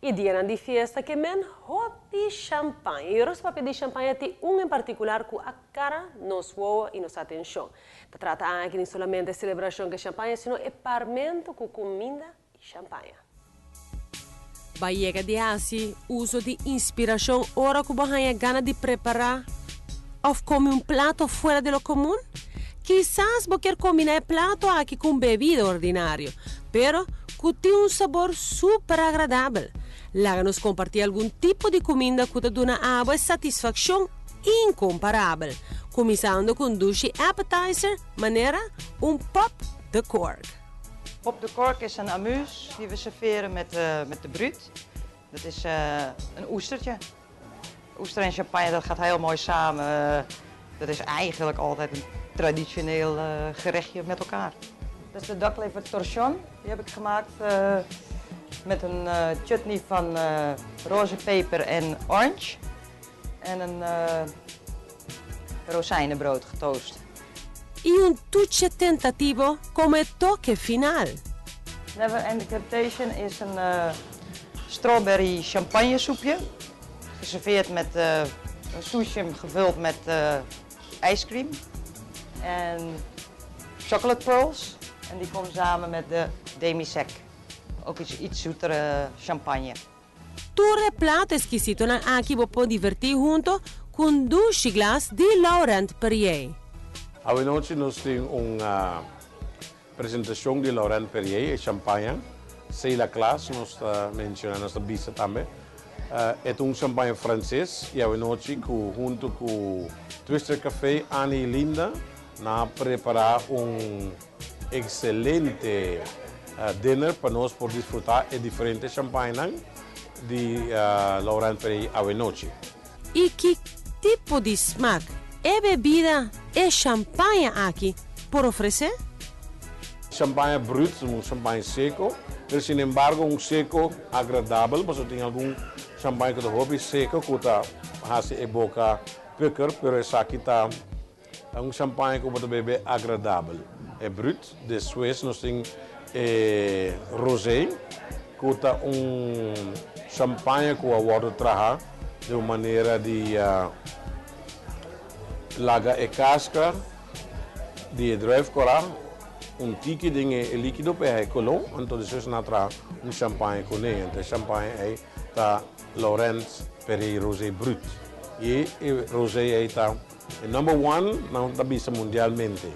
E dia de festa que men hobby champanhe. E os papéis de champanhe tem em particular que a cara nos voa e nos atenção. Se trata aqui não somente de celebração de champanhe, sino de parmento com comida e champanhe. Baiega de assim, uso de inspiração, ora que você gana de preparar ou comer prato fora do comum? Quizás você quer combinar prato aqui com bebida ordinário, pero que tem sabor super agradável. Láganos compartir algum tipo de comida que te dá água e satisfação incomparável. Começando com douche appetizer, maneira pop de cork. Pop de kork is een amuse die we serveren met de bruut. Dat is een oestertje. Oester en champagne, dat gaat heel mooi samen. Dat is eigenlijk altijd een traditioneel gerechtje met elkaar. Dat is de ducklever torchon. Die heb ik gemaakt met een chutney van roze peper en orange. En een rozijnenbrood getoast. E touche tentativo come toque final. Never Ending Temptation is een strawberry champagne soepje. Geserveerd met een souchem gevuld met ijscream. En chocolate pearls. En die komt samen met de demi-sec. Ook iets zoetere champagne. Torre plato esquisito na aqui può divertir junto con 2 glas di Laurent Perrier. Hoje nós temos uma apresentação de Laurent Perrier e champanhe. Sei a classe, nós mencionamos nossa bisa também. É champanhe francês e hoje junto com Twister Café, Annie e Linda, nós preparar excelente dinner para nós poder desfrutar de diferentes champanhe de Laurent Perrier hoje. E que tipo de smaak e bebida e champanhe aqui por oferecer? Champanhe brut, champanhe seco, mas sin embargo seco agradável, porque tem algum champanhe que hobby seco que está a boca pequer, pero essa aqui está champanhe que pode beber agradável. É brut, de Suez nós temos rosé, que está champanhe que o water traha de uma maneira de laga e casca de drive corar tiki dinge líquido para color, então isso é natra champanhe com ele, então champanhe é tá Laurent Perrier Rosé Brut e rosé é tá number 1 na tabisa mundialmente.